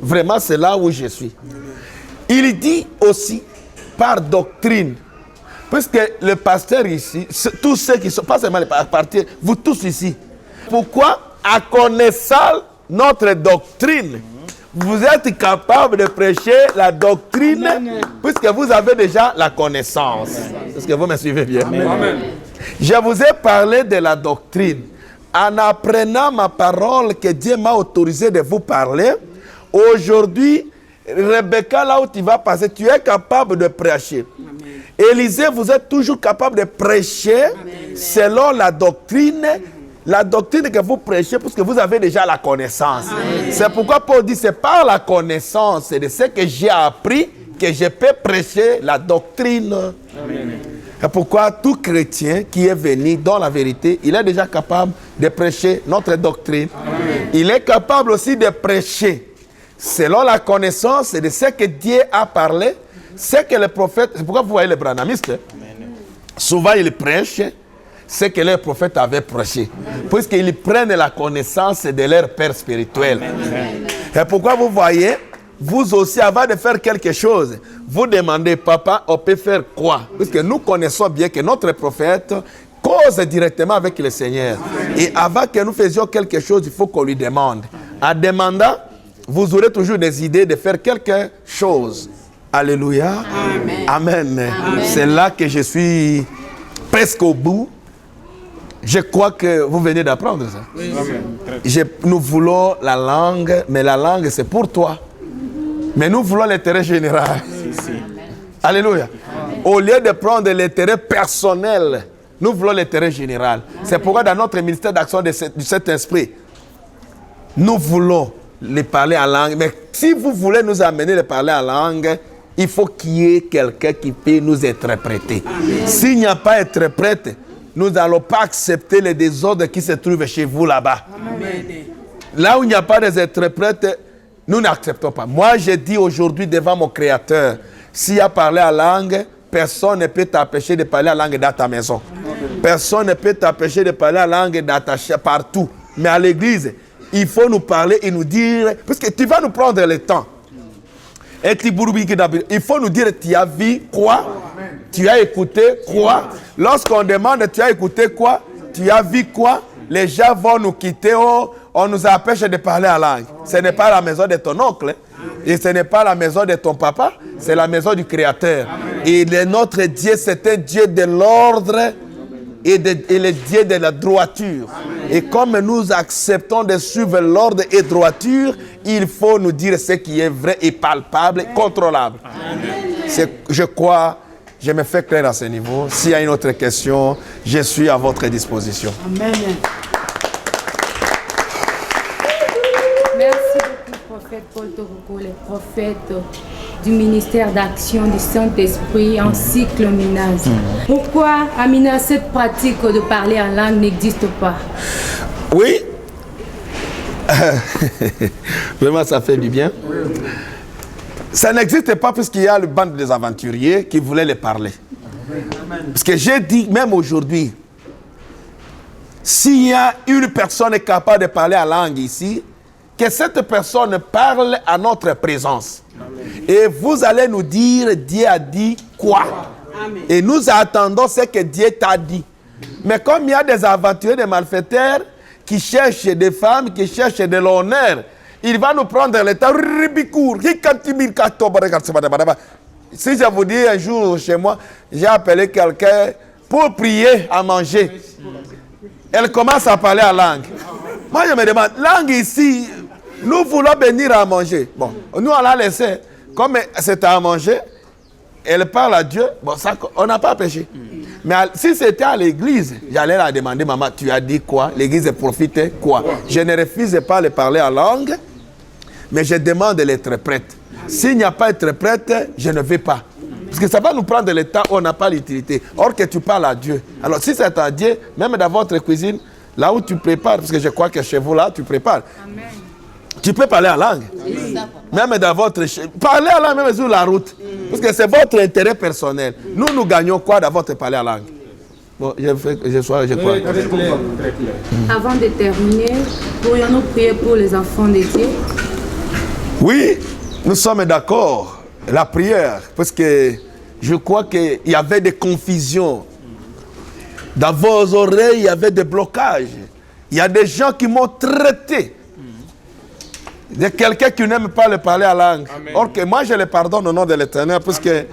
Vraiment, c'est là où je suis. Il dit aussi par doctrine. Puisque le pasteur ici, tous ceux qui sont, pas seulement les partis, vous tous ici. Pourquoi, en connaissant notre doctrine, vous êtes capable de prêcher la doctrine, puisque vous avez déjà la connaissance. Est-ce que vous me suivez bien? Amen. Je vous ai parlé de la doctrine. En apprenant ma parole que Dieu m'a autorisé de vous parler, aujourd'hui, Rebecca, là où tu vas passer, tu es capable de prêcher. Amen. Élisée, vous êtes toujours capable de prêcher. Amen. Selon la doctrine que vous prêchez, parce que vous avez déjà la connaissance. Amen. C'est pourquoi Paul dit, c'est par la connaissance de ce que j'ai appris que je peux prêcher la doctrine. Amen. C'est pourquoi tout chrétien qui est venu dans la vérité, il est déjà capable de prêcher notre doctrine. Amen. Il est capable aussi de prêcher selon la connaissance de ce que Dieu a parlé, ce que les prophètes... C'est pourquoi vous voyez les branhamistes, souvent ils prêchent ce que les prophètes avaient prêché, puisqu'ils prennent la connaissance de leur père spirituel. Amen. Et pourquoi vous voyez, vous aussi, avant de faire quelque chose, vous demandez, papa, on peut faire quoi? Puisque nous connaissons bien que notre prophète cause directement avec le Seigneur. Amen. Et avant que nous faisions quelque chose, il faut qu'on lui demande. En demandant, vous aurez toujours des idées de faire quelque chose. Alléluia. Amen. Amen. Amen. C'est là que je suis presque au bout. Je crois que vous venez d'apprendre ça. Oui. Nous voulons la langue, mais la langue c'est pour toi. Mais nous voulons l'intérêt général. Oui. Alléluia. Amen. Au lieu de prendre l'intérêt personnel, nous voulons l'intérêt général. Amen. C'est pourquoi dans notre ministère d'action du Saint-Esprit, nous voulons les parler en langue. Mais si vous voulez nous amener à parler en langue, il faut qu'il y ait quelqu'un qui peut nous interpréter. S'il n'y a pas d'interprète, nous n'allons pas accepter les désordres qui se trouvent chez vous là-bas. Là où il n'y a pas d'interprète, nous n'acceptons pas. Moi, je dis aujourd'hui devant mon Créateur, s'il y a parlé en langue, personne ne peut t'empêcher de parler en langue dans ta maison. Personne ne peut t'empêcher de parler en langue dans ta partout. Mais à l'église, il faut nous parler et nous dire, parce que tu vas nous prendre le temps. Et il faut nous dire, tu as vu quoi? Tu as écouté quoi? Lorsqu'on demande, tu as écouté quoi? Tu as vu quoi? Les gens vont nous quitter, on nous empêche de parler en langue. Ce n'est pas la maison de ton oncle. Et ce n'est pas la maison de ton papa, c'est la maison du Créateur. Et notre Dieu, c'est un Dieu de l'ordre et le Dieu de la droiture. Et comme nous acceptons de suivre l'ordre et droiture, il faut nous dire ce qui est vrai et palpable, contrôlable. Je crois, je me fais clair à ce niveau. S'il y a une autre question, je suis à votre disposition. Amen. Merci beaucoup, prophète Paul Tokoko, les prophètes du ministère d'action du Saint-Esprit en cycle Minaz. Pourquoi, Amina, cette pratique de parler en langue n'existe pas? Oui. Vraiment, ça fait du bien. Ça n'existe pas puisqu'il y a le bande des aventuriers qui voulaient les parler. Parce que j'ai dit, même aujourd'hui, s'il y a une personne capable de parler en langue ici, que cette personne parle à notre présence. Et vous allez nous dire, Dieu a dit quoi? Amen. Et nous attendons ce que Dieu t'a dit. Mais comme il y a des aventuriers, des malfaiteurs qui cherchent des femmes, qui cherchent de l'honneur, il va nous prendre le temps. Si je vous dis un jour chez moi, j'ai appelé quelqu'un pour prier à manger. Elle commence à parler en langue. Moi, je me demande, langue ici, nous voulons venir à manger. Bon, nous, on l'a laissé. Comme c'était à manger, elle parle à Dieu. Bon, ça, on n'a pas péché. Mais si c'était à l'église, j'allais la demander, maman, tu as dit quoi? L'église profite quoi? Je ne refuse pas de parler en langue, mais je demande d'être prête. S'il n'y a pas être prête, je ne vais pas. Parce que ça va nous prendre le temps où on n'a pas l'utilité. Or que tu parles à Dieu. Alors si c'est à Dieu, même dans votre cuisine, là où tu prépares, parce que je crois que chez vous là, tu prépares. Amen. Tu peux parler en langue. Oui. Même dans votre... Parler en langue même sur la route. Parce que c'est votre intérêt personnel. Nous, nous gagnons quoi dans votre parler en langue? Bon, je crois. Avant de terminer, pourrions-nous prier pour les enfants de Dieu? Oui, nous sommes d'accord. La prière, parce que je crois qu'il y avait des confusions. Dans vos oreilles, il y avait des blocages. Il y a des gens qui m'ont traité de quelqu'un qui n'aime pas le parler à langue. Amen. Or que moi, je le pardonne au nom de l'Éternel, parce que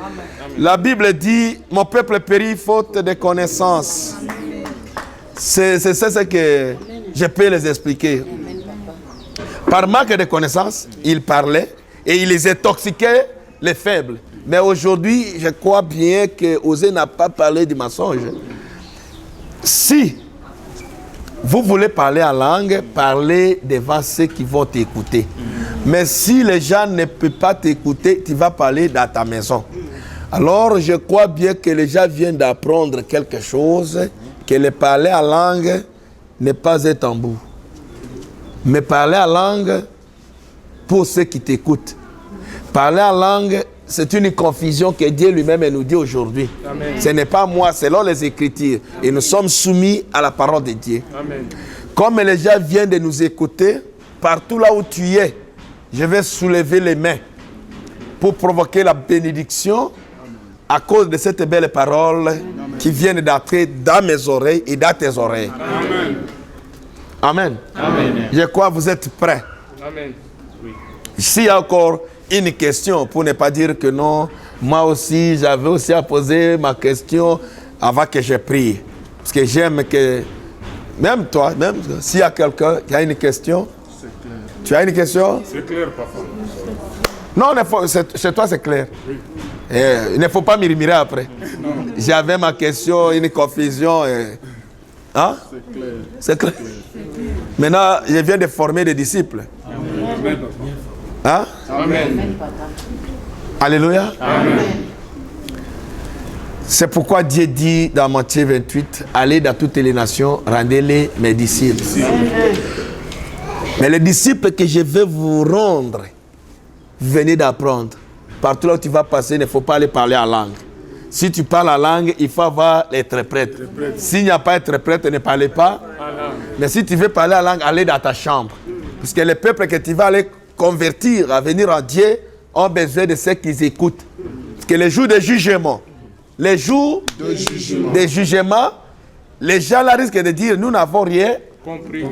la Bible dit, mon peuple périt faute de connaissance. C'est ce que je peux les expliquer. Par manque de connaissance, ils parlaient et ils les intoxiquaient, les faibles. Mais aujourd'hui, je crois bien que Osée n'a pas parlé du mensonge. Si vous voulez parler en langue, parlez devant ceux qui vont t'écouter. Mais si les gens ne peuvent pas t'écouter, tu vas parler dans ta maison. Alors, je crois bien que les gens viennent d'apprendre quelque chose, que le parler en langue n'est pas un tambour. Mais parler en langue pour ceux qui t'écoutent. Parler en langue, c'est une confusion que Dieu lui-même nous dit aujourd'hui. Ce n'est pas moi, selon les Écritures. Et nous sommes soumis à la parole de Dieu. Amen. Comme les gens viennent de nous écouter, partout là où tu es, je vais soulever les mains pour provoquer la bénédiction à cause de cette belle parole qui vient d'entrer dans mes oreilles et dans tes oreilles. Amen. Amen. Amen. Je crois que vous êtes prêts. Amen. Oui. S'il y a encore une question, pour ne pas dire que non, moi aussi, j'avais aussi à poser ma question avant que je prie. Parce que j'aime que, même toi, même s'il y a quelqu'un qui a une question, tu as une question? C'est clair, papa. Non, chez toi, c'est clair. Oui. Il ne faut pas murmurer après. J'avais ma question, une confusion. Hein? C'est clair. C'est clair. Maintenant, je viens de former des disciples. Amen. Hein? Amen. Alléluia. Amen. C'est pourquoi Dieu dit dans Matthieu 28, allez dans toutes les nations, rendez-les mes disciples. Amen. Mais les disciples que je vais vous rendre, venez d'apprendre. Partout là où tu vas passer, il ne faut pas aller parler en langue. Si tu parles en langue, il faut avoir être prêtre. S'il n'y a pas être prêtre, ne parlez pas. Mais si tu veux parler en langue, allez dans ta chambre. Parce que les peuples que tu vas aller convertir à venir en Dieu ont besoin de ceux qui écoutent. Parce que les jours de jugement, les gens là risquent de dire, nous n'avons rien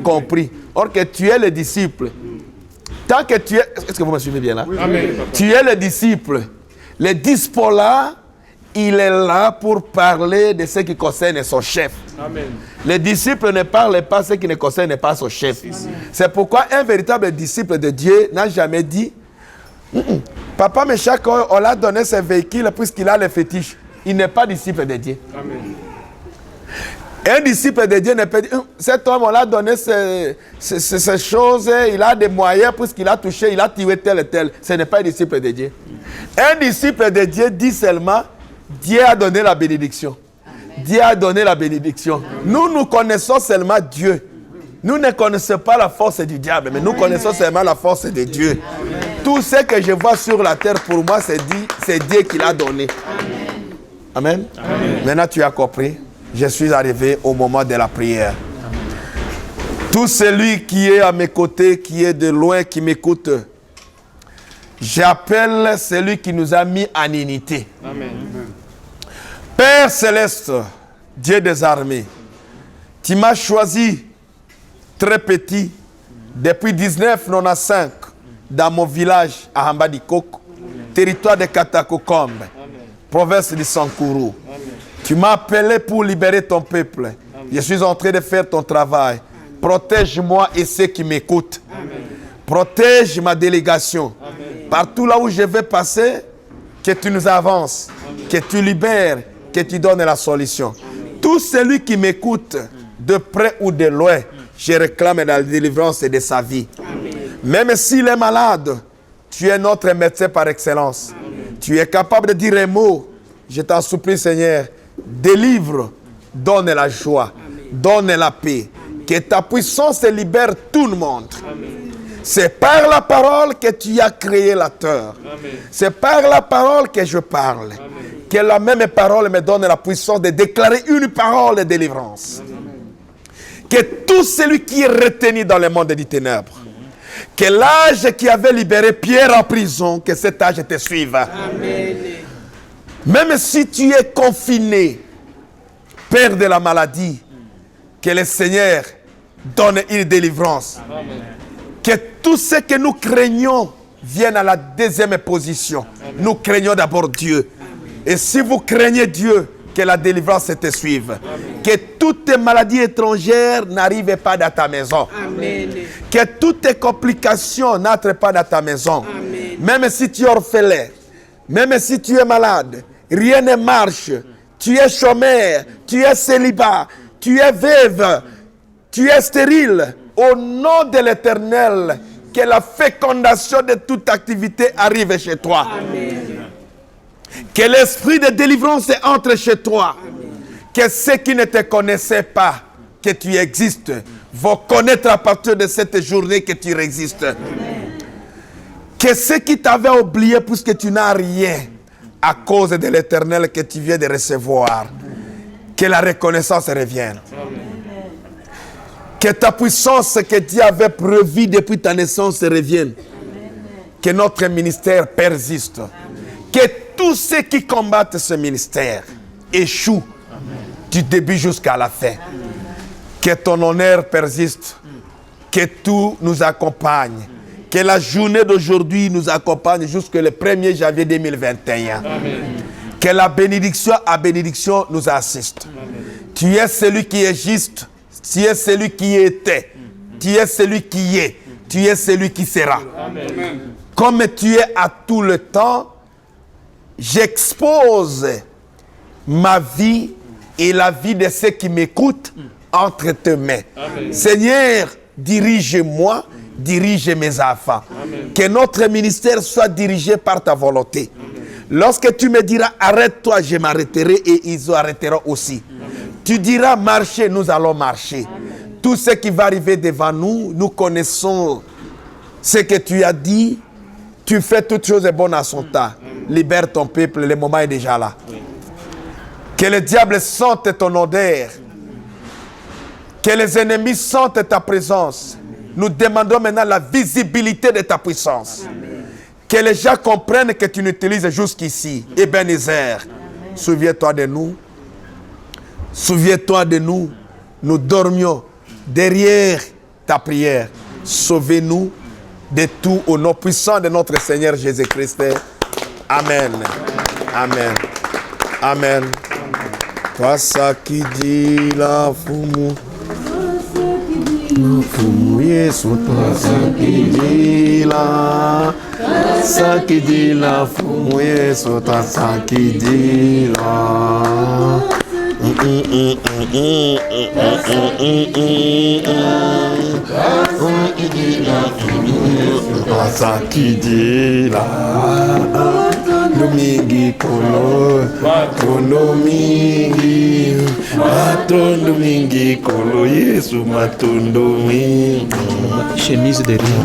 compris. Or que tu es le disciple. Tant que tu es... Est-ce que vous me suivez bien là? Oui. Amen. Tu es le disciple. Le disciple là, il est là pour parler de ce qui concerne son chef. Amen. Le disciple ne parle pas ce qui ne concerne pas son chef. C'est pourquoi un véritable disciple de Dieu n'a jamais dit Papa, mais chaque heure, on l'a donné ses véhicules puisqu'il a les fétiches. Il n'est pas disciple de Dieu. Amen. Un disciple de Dieu ne peut dire cet homme, on l'a donné ces choses, il a des moyens puisqu'il a touché, il a tué tel et tel. Ce n'est pas un disciple de Dieu. Un disciple de Dieu dit seulement Dieu a donné la bénédiction. Amen. Dieu a donné la bénédiction. Amen. Nous connaissons seulement Dieu. Nous ne connaissons pas la force du diable, mais nous connaissons seulement la force de Dieu. Amen. Tout ce que je vois sur la terre, pour moi, c'est Dieu qui l'a donné. Amen. Amen. Amen. Maintenant, tu as compris. Je suis arrivé au moment de la prière. Amen. Tout celui qui est à mes côtés, qui est de loin, qui m'écoute, j'appelle celui qui nous a mis en unité. Amen. Père céleste, Dieu des armées, tu m'as choisi très petit, depuis 1995, dans mon village à Hambadikok, territoire de Katakokombe, province de Sankourou. Tu m'as appelé pour libérer ton peuple. Amen. Je suis en train de faire ton travail. Protège-moi et ceux qui m'écoutent. Protège ma délégation. Amen. Partout là où je vais passer, que tu nous avances, amen, que tu libères, que tu donnes la solution. Amen. Tout celui qui m'écoute, de près ou de loin, je réclame la délivrance de sa vie. Amen. Même s'il est malade, tu es notre médecin par excellence. Amen. Tu es capable de dire un mot. Je t'en supplie, Seigneur, délivre, donne la joie, amen, donne la paix. Amen. Que ta puissance libère tout le monde. Amen. C'est par la parole que tu as créé la terre. Amen. C'est par la parole que je parle. Amen. Que la même parole me donne la puissance de déclarer une parole de délivrance. Amen. Que tout celui qui est retenu dans le monde des ténèbres, que l'âge qui avait libéré Pierre en prison, que cet âge te suive. Amen. Même si tu es confiné, père de la maladie, que le Seigneur donne une délivrance. Amen. Que tout ce que nous craignons vienne à la deuxième position. Amen. Nous craignons d'abord Dieu. Amen. Et si vous craignez Dieu, que la délivrance te suive. Amen. Que toutes les maladies étrangères n'arrivent pas dans ta maison. Amen. Que toutes les complications n'entrent pas dans ta maison. Amen. Même si tu es orphelin, même si tu es malade, rien ne marche. Tu es chômeur, tu es célibat, tu es veuve, tu es stérile. Au nom de l'Éternel, que la fécondation de toute activité arrive chez toi. Amen. Que l'esprit de délivrance entre chez toi. Amen. Que ceux qui ne te connaissaient pas que tu existes vont connaître à partir de cette journée que tu existes. Amen. Que ceux qui t'avaient oublié puisque tu n'as rien à cause de l'Éternel que tu viens de recevoir, que la reconnaissance revienne. Amen. Que ta puissance que Dieu avait prévue depuis ta naissance revienne. Amen. Que notre ministère persiste. Amen. Que tous ceux qui combattent ce ministère échouent, amen, du début jusqu'à la fin. Amen. Que ton honneur persiste. Que tout nous accompagne. Que la journée d'aujourd'hui nous accompagne jusqu'au 1er janvier 2021. Amen. Que la bénédiction à bénédiction nous assiste. Amen. Tu es celui qui est juste. Tu es celui qui était. Tu es celui qui est. Tu es celui qui sera. Amen. Comme tu es à tout le temps, j'expose ma vie et la vie de ceux qui m'écoutent entre tes mains. Amen. Seigneur, dirige-moi, dirige mes enfants. Amen. Que notre ministère soit dirigé par ta volonté. Amen. Lorsque tu me diras arrête-toi, je m'arrêterai et ils arrêteront aussi. Amen. Tu diras marchez, nous allons marcher. Amen. Tout ce qui va arriver devant nous, nous connaissons ce que tu as dit. Tu fais toutes choses bonnes à son temps. Libère ton peuple, le moment est déjà là. Que le diable sente ton odeur. Que les ennemis sentent ta présence. Nous demandons maintenant la visibilité de ta puissance. Amen. Que les gens comprennent que tu l'utilises jusqu'ici. Ebenezer, souviens-toi de nous. Souviens-toi de nous. Nous dormions derrière ta prière. Sauvez-nous de tout au nom puissant de notre Seigneur Jésus-Christ. Amen. Amen. Amen. Toi ça qui dit la fumu. Fumu Yesu, toi ça qui dit la. Ça qui dit la fumu Yesu, toi ça qui dit la. Ça qui dit la Domingi Kolo Matondo Mingi Kolo Yesu Matondo Mingi. Chemise de riz.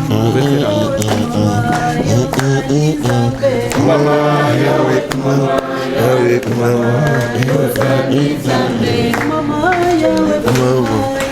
Mama Yahweh Mama Yahweh Mama Yahweh Mama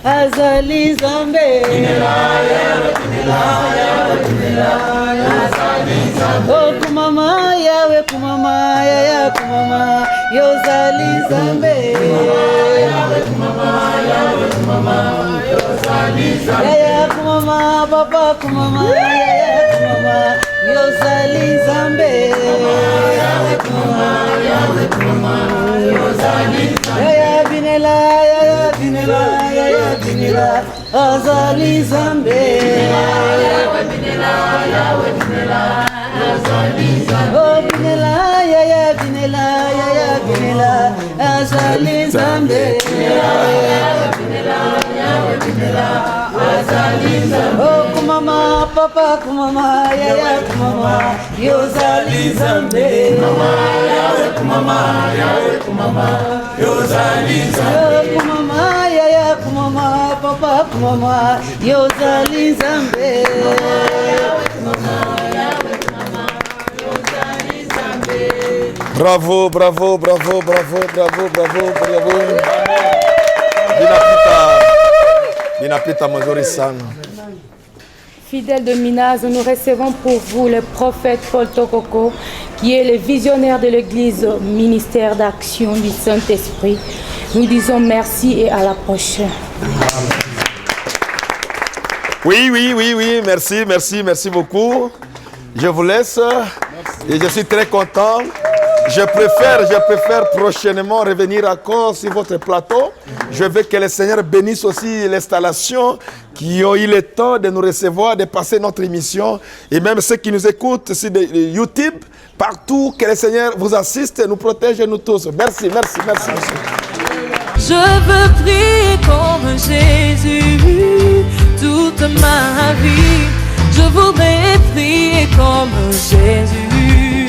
Azali Zambe Oh kumama yawe kumama ya kumama Yozali Zambe yawe kumama Yozali Zambe ya kumama papa kumama ya kumama Yozali Zambe yawe kumama Yozali Zambe ya binela Binela, Azali Zambe. Oh Binela, ya Binela, Azali Zambe. Oh kumama, papa kumama, ya kumama, Yozali Zambe. Kumama, Yozali Zambe. Kumama, papa, kumama, Yozali Zambe. Bravo, bravo, bravo, bravo, bravo, bravo, bravo. Binapita mazuri sana. Fidèles de Minas, nous recevons pour vous le prophète Paul Tokoko, qui est le visionnaire de l'Église, ministère d'action du Saint-Esprit. Nous disons merci et à la prochaine. Oui, merci beaucoup. Je vous laisse et je suis très content Je préfère prochainement revenir encore sur votre plateau. Je veux que le Seigneur bénisse aussi l'installation qui ont eu le temps de nous recevoir, de passer notre émission. Et même ceux qui nous écoutent sur YouTube, partout, que le Seigneur vous assiste et nous protège, nous tous. Merci. Je veux prier comme Jésus toute ma vie. Je voudrais prier comme Jésus,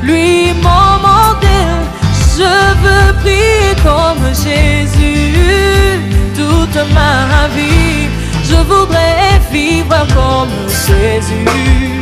lui mon modèle. Je veux prier comme Jésus toute ma vie. Je voudrais vivre comme Jésus.